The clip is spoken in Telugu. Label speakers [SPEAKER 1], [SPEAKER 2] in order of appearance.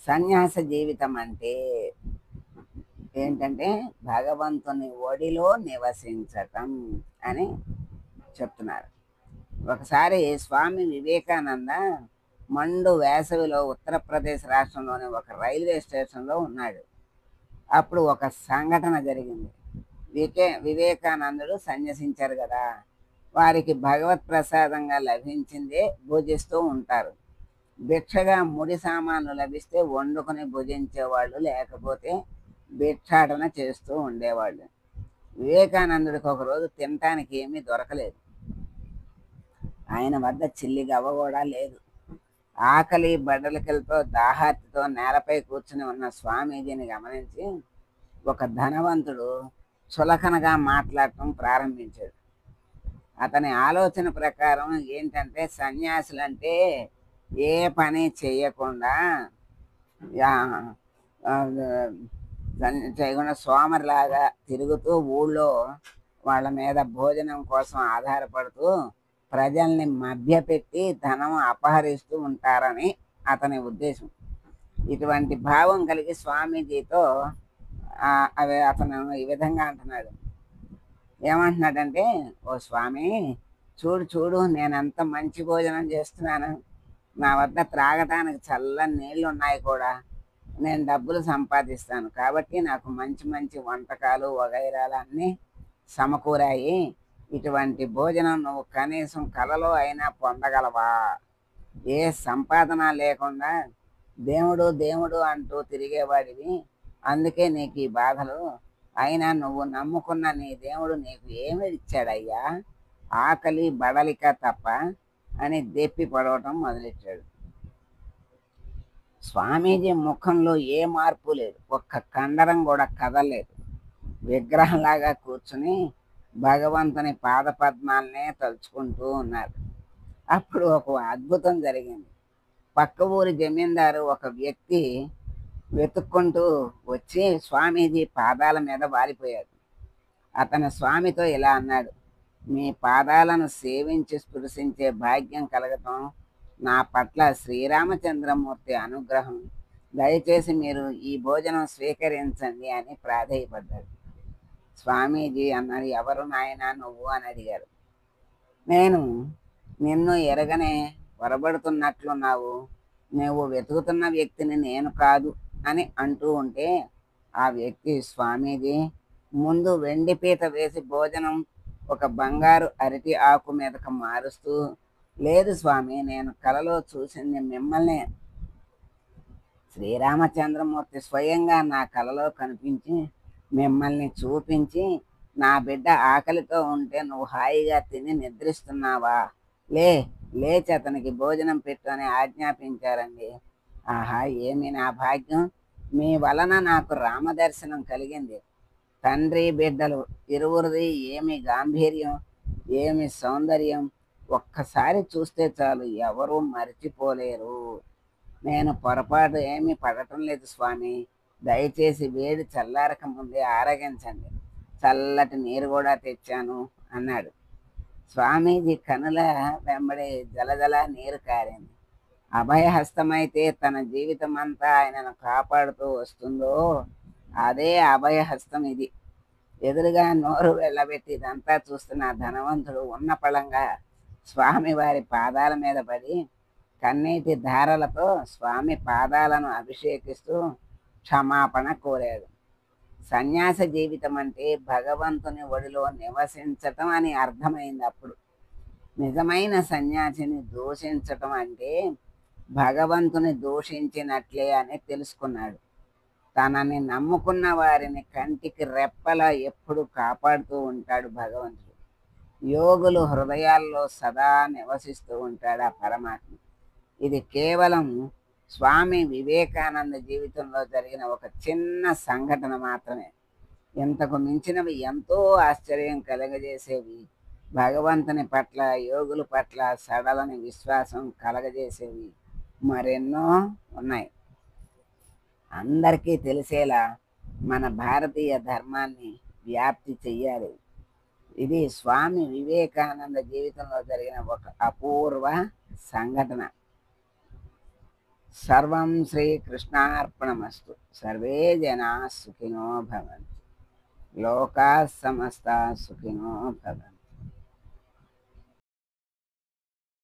[SPEAKER 1] సన్యాస జీవితం అంటే ఏంటంటే భగవంతుని ఒడిలో నివసించటం అని చెప్తున్నారు. ఒకసారి స్వామి వివేకానంద మండు వేసవిలో ఉత్తరప్రదేశ్ రాష్ట్రంలోని ఒక రైల్వే స్టేషన్లో ఉన్నాడు. అప్పుడు ఒక సంఘటన జరిగింది. వివేకానందుడు సన్యసించారు కదా, వారికి భగవత్ ప్రసాదంగా లభించిందే భుజిస్తూ ఉంటారు. భిక్షగా ముడి సామాన్లు లభిస్తే వండుకొని భుజించేవాళ్ళు, లేకపోతే భిక్షాటన చేస్తూ ఉండేవాళ్ళు. వివేకానందుడికి ఒకరోజు తినటానికి ఏమీ దొరకలేదు. ఆయన వద్ద చిల్లి గవ్వ కూడా లేదు. ఆకలి బడలికలతో దాహార్తితో నేలపై కూర్చుని ఉన్న స్వామీజీని గమనించి ఒక ధనవంతుడు చులకనగా మాట్లాడటం ప్రారంభించాడు. అతని ఆలోచన ప్రకారం ఏంటంటే సన్యాసులంటే ఏ పని చేయకుండా యా- ఆ, చేయకుండా సోమరిలాగా తిరుగుతూ ఊళ్ళో వాళ్ళ మీద భోజనం కోసం ఆధారపడుతూ ప్రజల్ని మభ్యపెట్టి ధనం అపహరిస్తూ ఉంటారని అతని ఉద్దేశం. ఇటువంటి భావం కలిగి స్వామీజీతో అవి అతను ఈ విధంగా అంటున్నాడు. ఏమంటున్నాడంటే, ఓ స్వామి, చూడు చూడు, నేను ఎంత మంచి భోజనం చేస్తున్నాను. నా వద్ద త్రాగటానికి చల్లని నీళ్ళు ఉన్నాయి కూడా. నేను డబ్బులు సంపాదిస్తాను కాబట్టి నాకు మంచి మంచి వంటకాలు వగైరాలు అన్నీ సమకూరాయి. ఇటువంటి భోజనం నువ్వు కనీసం కలలో అయినా పొందగలవా? ఏ సంపాదన లేకుండా దేవుడు దేవుడు అంటూ తిరిగేవాడివి, అందుకే నీకు ఈ బాధలు. అయినా నువ్వు నమ్ముకున్న నీ దేవుడు నీకు ఏమి ఇచ్చాడయ్యా? ఆకలి బడలిక తప్ప అని దెప్పి పడవటం మొదలెట్టాడు. స్వామీజీ ముఖంలో ఏ మార్పు లేదు, ఒక్క కండరం కూడా కదలలేదు. విగ్రహంలాగా కూర్చుని భగవంతుని పాదపద్మాలనే తలుచుకుంటూ ఉన్నారు. అప్పుడు ఒక అద్భుతం జరిగింది. పక్క ఊరి జమీందారు ఒక వ్యక్తి వెతుక్కుంటూ వచ్చి స్వామీజీ పాదాల మీద వాలిపోయాడు. అతను స్వామితో ఇలా అన్నాడు: మీ పాదాలను సేవించి స్పృశించే భాగ్యం కలగటం నా పట్ల శ్రీరామచంద్రమూర్తి అనుగ్రహం. దయచేసి మీరు ఈ భోజనం స్వీకరించండి అని ప్రాధేయపడ్డాడు. స్వామీజీ అన్నారు, ఎవరు నాయనా నువ్వు అని అడిగారు. నేను నిన్ను ఎరగనే పొరబడుతున్నట్లున్నావు. నువ్వు వెతుకుతున్న వ్యక్తిని నేను కాదు అని అంటూ ఉంటే ఆ వ్యక్తి, స్వామీజీ, ముందు వెండి పీట వేసి భోజనం ఒక బంగారు అరటి ఆకు మీదకు మారుస్తూ, లేదు స్వామి, నేను కలలో చూసింది మిమ్మల్ని. శ్రీరామచంద్రమూర్తి స్వయంగా నా కలలో కనిపించి మిమ్మల్ని చూపించి, నా బిడ్డ ఆకలితో ఉంటే నువ్వు హాయిగా తిని నిద్రిస్తున్నావా, లే లేచి అతనికి భోజనం పెట్టు అని ఆజ్ఞాపించారండి. ఆహా, ఏమి నా భాగ్యం! మీ వలన నాకు రామదర్శనం కలిగింది. తండ్రి బిడ్డలు ఇరువురిది ఏమి గాంభీర్యం, ఏమి సౌందర్యం! ఒక్కసారి చూస్తే చాలు, ఎవరూ మర్చిపోలేరు. నేను పొరపాటు ఏమీ పడటం లేదు స్వామి. దయచేసి వేడి చల్లారక ముందే ఆరగించండి. చల్లటి నీరు కూడా తెచ్చాను అన్నాడు. స్వామీజీ కనుల వెంబడి జలజల నీరు కారింది. అభయహస్తమైతే తన జీవితం అంతా ఆయనను కాపాడుతూ వస్తుందో, అదే అభయహస్తం ఇది. ఎదురుగా నోరు వెళ్ళబెట్టి ఇదంతా చూస్తున్న ధనవంతుడు ఉన్న పళంగా స్వామివారి పాదాల మీద పడి కన్నీటి ధారలతో స్వామి పాదాలను అభిషేకిస్తూ క్షమాపణ కోరాడు. సన్యాస జీవితం అంటే భగవంతుని ఒడిలో నివసించటం అని అర్థమైంది అప్పుడు. నిజమైన సన్యాసిని దూషించటం అంటే భగవంతుని దూషించినట్లే అని తెలుసుకున్నాడు. తనని నమ్ముకున్న వారిని కంటికి రెప్పలా ఎప్పుడు కాపాడుతూ ఉంటాడు భగవంతుడు. యోగులు హృదయాల్లో సదా నివసిస్తూ ఉంటాడు ఆ పరమాత్మ. ఇది కేవలం స్వామి వివేకానంద జీవితంలో జరిగిన ఒక చిన్న సంఘటన మాత్రమే. ఇంతకు మించినవి ఎంతో ఆశ్చర్యం కలగజేసేవి, భగవంతుని పట్ల, యోగుల పట్ల సడలని విశ్వాసం కలగజేసేవి మరెన్నో ఉన్నాయి. అందరికీ తెలిసేలా మన భారతీయ ధర్మాన్ని వ్యాప్తి చెయ్యాలి. ఇది స్వామి వివేకానంద జీవితంలో జరిగిన ఒక అపూర్వ సంఘటన. సర్వం శ్రీకృష్ణార్పణమస్తు. సర్వే జనా సుఖినో భవంతు. లోకా సమస్త సుఖినో భవంతు.